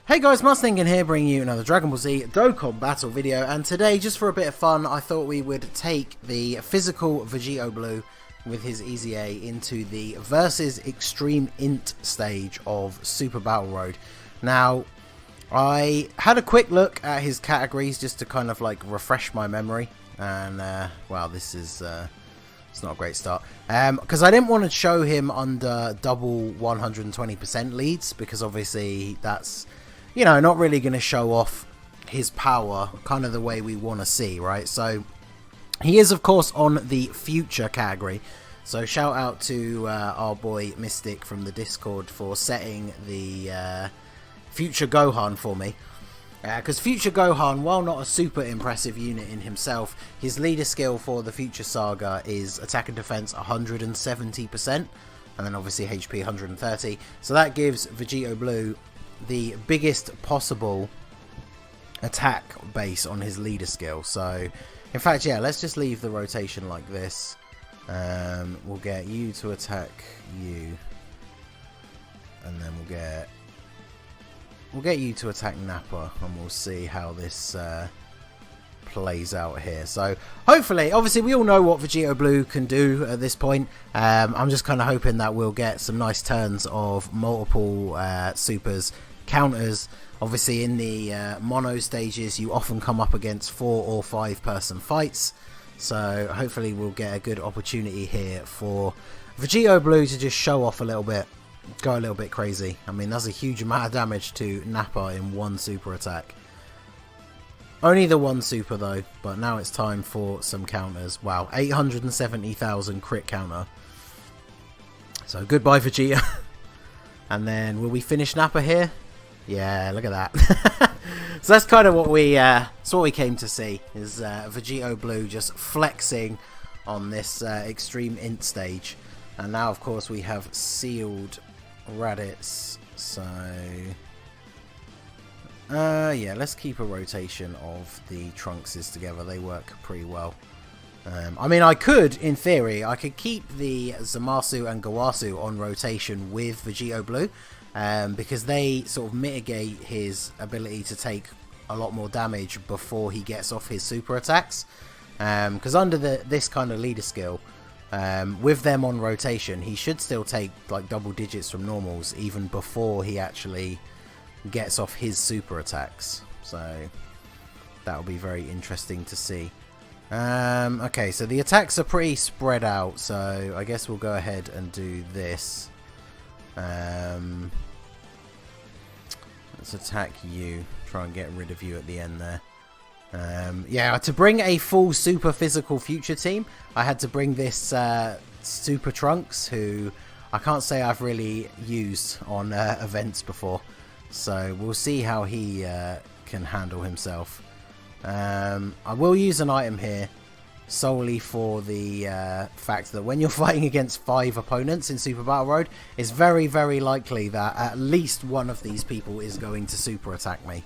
Hey guys, Ningen here, bringing you another Dragon Ball Z Dokkan battle video, and today, just for a bit of fun, I thought we would take the physical VEGITO Blue with his EZA into the versus Extreme INT stage of Super Battle Road. Now, I had a quick look at his categories just to kind of like refresh my memory, and wow, this is it's not a great start, because I didn't want to show him under double 120% leads, because obviously that's, you know, not really going to show off his power kind of the way we want to see, right? So he is, of course, on the future category. So shout out to our boy Mystic from the Discord for setting the future Gohan for me. Because future Gohan, while not a super impressive unit in himself, his leader skill for the future saga is attack and defense 170%, and then obviously HP 130. So that gives VEGITO Blue the biggest possible attack base on his leader skill. So in fact, yeah, let's just leave the rotation like this. We'll get you to attack you, and then we'll get you to attack Nappa, and we'll see how this plays out here. So hopefully, obviously we all know what VEGITO Blue can do at this point. I'm just kind of hoping that we'll get some nice turns of multiple supers, counters. Obviously in the mono stages you often come up against 4 or 5 person fights, so hopefully we'll get a good opportunity here for VEGITO Blue to just show off a little bit, go a little bit crazy. I mean, that's a huge amount of damage to Nappa in one super attack. Only the one super though, but now it's time for some counters. Wow, 870,000 crit counter. So goodbye Vegeta. And then will we finish Nappa here? Yeah, look at that. So that's kind of what we came to see, is VEGITO Blue just flexing on this Extreme INT stage. And now of course we have sealed Raditz, so yeah, let's keep a rotation of the Trunkses together. They work pretty well. I mean, I could, in theory, I could keep the Zamasu and Gawasu on rotation with VEGITO Blue, because they sort of mitigate his ability to take a lot more damage before he gets off his super attacks. Because under this kind of leader skill, with them on rotation, he should still take like double digits from normals even before he actually gets off his super attacks. So that'll be very interesting to see. Okay, so the attacks are pretty spread out, so I guess we'll go ahead and do this. Let's attack you, try and get rid of you at the end there. Yeah, to bring a full super physical future team, I had to bring this Super Trunks, who I can't say I've really used on events before. So we'll see how he can handle himself. I will use an item here solely for the fact that when you're fighting against 5 opponents in Super Battle Road, it's very, very likely that at least one of these people is going to super attack me.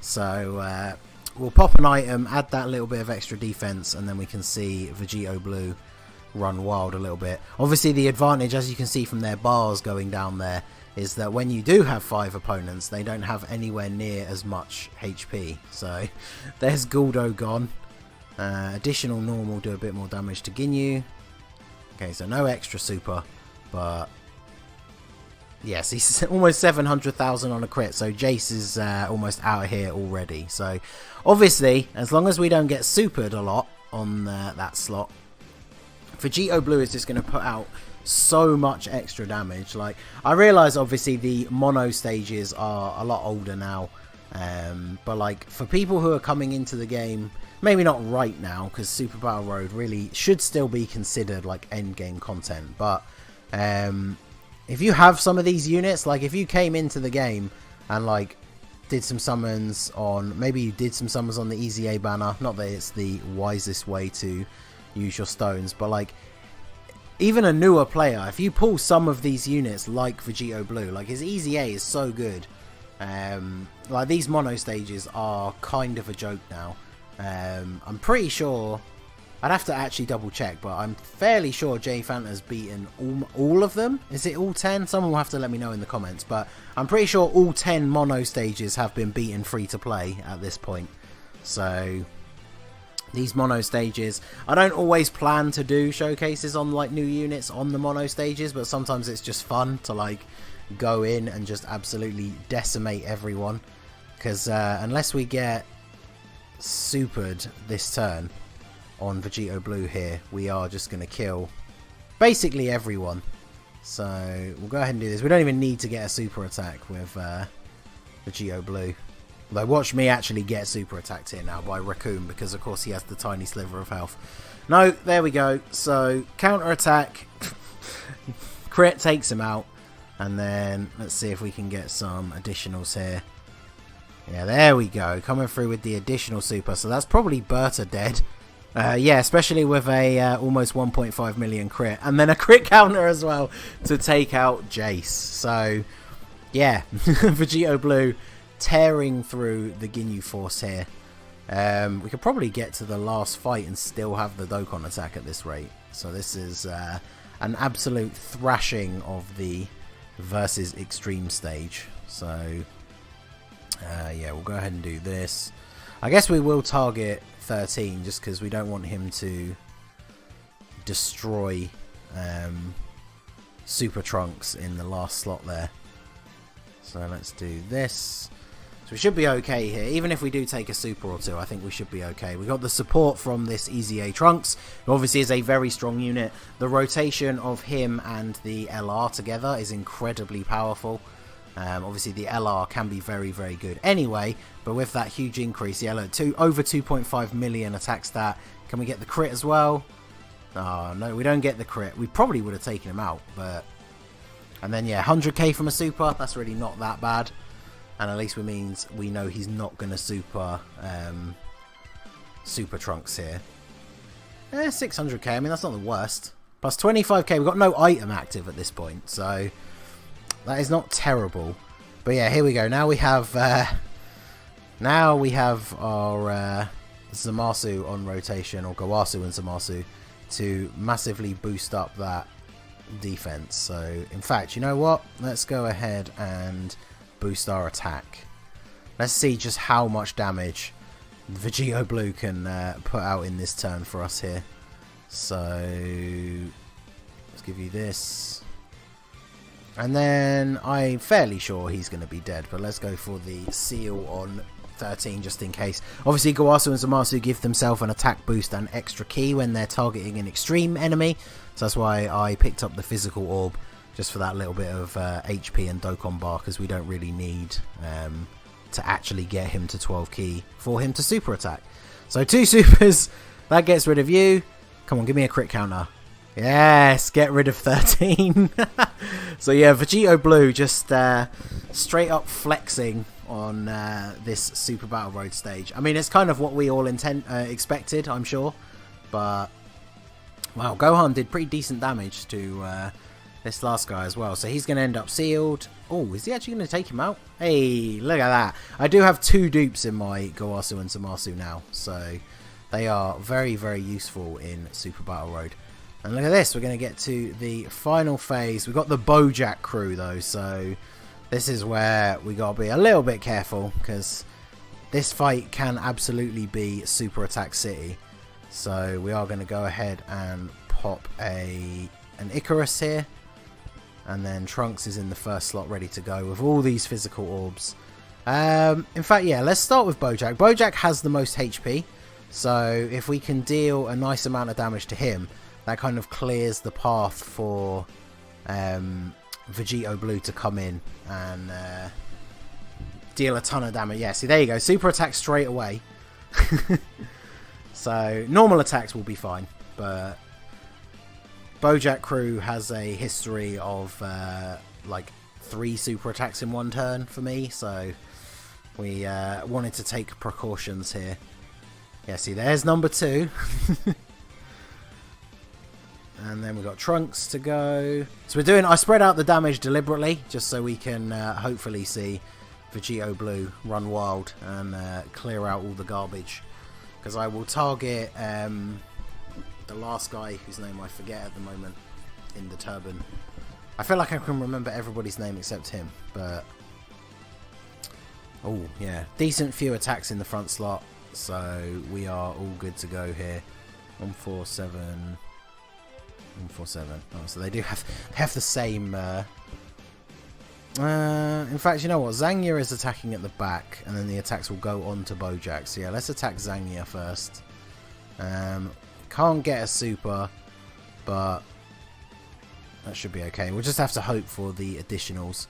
So we'll pop an item, add that little bit of extra defense, and then we can see VEGITO Blue run wild a little bit. Obviously the advantage, as you can see from their bars going down there, is that when you do have 5 opponents, they don't have anywhere near as much HP. So there's Guldo gone. Additional normal do a bit more damage to Ginyu. Okay, so no extra super, but yes, he's almost 700,000 on a crit, so Jace is almost out of here already. So obviously, as long as we don't get supered a lot on that slot, VEGITO Blue is just going to put out so much extra damage. Like, I realise obviously the mono stages are a lot older now, but like for people who are coming into the game, maybe not right now, because Super Battle Road really should still be considered like end game content, but if you have some of these units, like if you came into the game and like did some summons on, maybe you did some summons on the EZA banner, not that it's the wisest way to use your stones, but like even a newer player, if you pull some of these units like VEGITO Blue, like his EZA is so good. Like these mono stages are kind of a joke now. I'm pretty sure I'd have to actually double check, but I'm fairly sure J Fanta's beaten all of them. Is it all 10? Someone will have to let me know in the comments, but I'm pretty sure all 10 mono stages have been beaten free to play at this point. So these mono stages, I don't always plan to do showcases on like new units on the mono stages, but sometimes it's just fun to like go in and just absolutely decimate everyone, because unless we get supered this turn on VEGITO Blue here, we are just going to kill basically everyone. So we'll go ahead and do this. We don't even need to get a super attack with VEGITO Blue. Although watch me actually get super attacked here now by Raccoon, because of course he has the tiny sliver of health. No, there we go. So counter attack, crit takes him out, and then let's see if we can get some additionals here. Yeah, there we go, coming through with the additional super. So that's probably Berta dead. Yeah, especially with a almost 1.5 million crit, and then a crit counter as well to take out Jace. So yeah, VEGITO Blue tearing through the Ginyu Force here. We could probably get to the last fight and still have the Dokkan attack at this rate. So this is an absolute thrashing of the versus extreme stage. So yeah, we'll go ahead and do this. I guess we will target 13 just because we don't want him to destroy Super Trunks in the last slot there. So let's do this. So we should be okay here. Even if we do take a super or two, I think we should be okay. We got the support from this EZA Trunks, who obviously is a very strong unit. The rotation of him and the LR together is incredibly powerful. Obviously the LR can be very, very good anyway, but with that huge increase, yeah, look, over 2.5 million attack stat. Can we get the crit as well? Oh, no, we don't get the crit. We probably would have taken him out, but... And then, yeah, 100k from a super. That's really not that bad. And at least it means we know he's not going to super Trunks here. 600k, I mean, that's not the worst. Plus 25k, we've got no item active at this point, so... That is not terrible. But yeah, here we go. Now we have our Zamasu on rotation, or Gowasu and Zamasu, to massively boost up that defense. So in fact, you know what? Let's go ahead and boost our attack. Let's see just how much damage VEGITO Blue can put out in this turn for us here. So let's give you this. And then I'm fairly sure he's going to be dead, but let's go for the seal on 13 just in case. Obviously, Gowasu and Zamasu give themselves an attack boost and extra ki when they're targeting an extreme enemy. So that's why I picked up the physical orb, just for that little bit of HP and Dokkan bar, because we don't really need to actually get him to 12 ki for him to super attack. So 2 supers, that gets rid of you. Come on, give me a crit counter. Yes, get rid of 13. So yeah, VEGITO Blue just straight up flexing on this Super Battle Road stage. I mean, it's kind of what we all expected, I'm sure. But, wow, Gohan did pretty decent damage to this last guy as well. So he's going to end up sealed. Oh, is he actually going to take him out? Hey, look at that. I do have 2 dupes in my Gowasu and Zamasu now. So they are very, very useful in Super Battle Road. And look at this, we're going to get to the final phase. We've got the Bojack crew though, so this is where we got to be a little bit careful, because this fight can absolutely be Super Attack City. So we are going to go ahead and pop an Icarus here. And then Trunks is in the first slot ready to go with all these physical orbs. In fact, yeah, let's start with Bojack. Bojack has the most HP, so if we can deal a nice amount of damage to him, that kind of clears the path for VEGITO Blue to come in and deal a ton of damage. Yeah, see, there you go. Super attack straight away. So, normal attacks will be fine. But Bojack crew has a history of like 3 super attacks in one turn for me. So, we wanted to take precautions here. Yeah, see, there's number 2. And then we've got Trunks to go. So I spread out the damage deliberately, just so we can hopefully see VEGITO Blue run wild and clear out all the garbage. Because I will target the last guy whose name I forget at the moment in the turban. I feel like I can remember everybody's name except him, but oh yeah, decent few attacks in the front slot, so we are all good to go here. 147, 147. Oh, so they do have the same. In fact, you know what? Zangya is attacking at the back, and then the attacks will go on to Bojack. So yeah, let's attack Zangya first. Can't get a super, but that should be okay. We'll just have to hope for the additionals,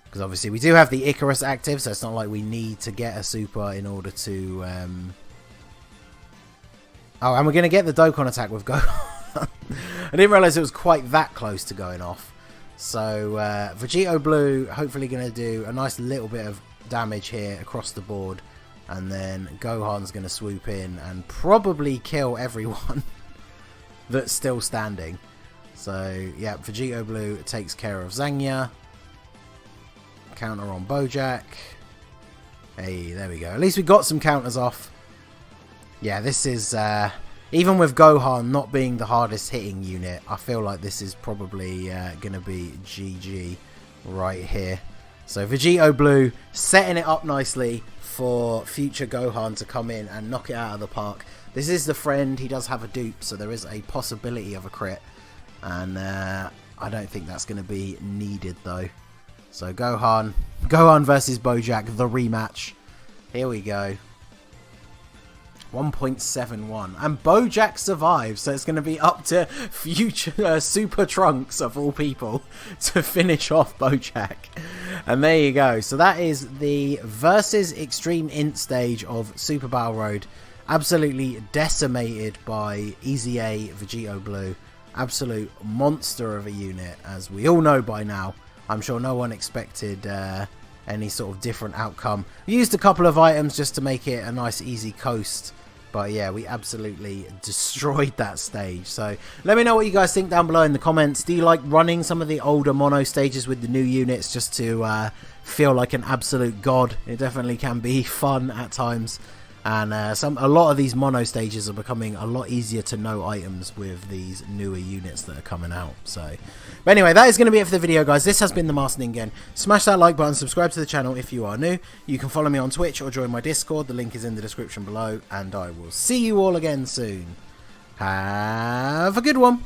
because obviously we do have the Icarus active, so it's not like we need to get a super in order to... Oh, and we're going to get the Dokkan attack with Gohan. I didn't realise it was quite that close to going off. So Vegito Blue hopefully going to do a nice little bit of damage here across the board, and then Gohan's going to swoop in and probably kill everyone that's still standing. So yeah, Vegito Blue takes care of Zangya. Counter on Bojack. Hey, there we go. At least we got some counters off. Yeah, this is even with Gohan not being the hardest hitting unit, I feel like this is probably going to be GG right here. So Vegito Blue setting it up nicely for future Gohan to come in and knock it out of the park. This is the friend. He does have a dupe, so there is a possibility of a crit. And I don't think that's going to be needed though. So Gohan versus Bojack, the rematch. Here we go. 1.71, and Bojack survives, so it's going to be up to future Super Trunks of all people to finish off Bojack. And there you go. So that is the versus Extreme Int stage of Super Battle Road. Absolutely decimated by EZA Vegito Blue. Absolute monster of a unit, as we all know by now. I'm sure no one expected any sort of different outcome. We used a couple of items just to make it a nice easy coast, but yeah, we absolutely destroyed that stage. So let me know what you guys think down below in the comments. Do you like running some of the older mono stages with the new units just to feel like an absolute god? It definitely can be fun at times. And a lot of these mono stages are becoming a lot easier to know items with these newer units that are coming out. So, but anyway, that is going to be it for the video, guys. This has been the Master Ningen. Smash that like button, subscribe to the channel if you are new. You can follow me on Twitch or join my Discord. The link is in the description below. And I will see you all again soon. Have a good one.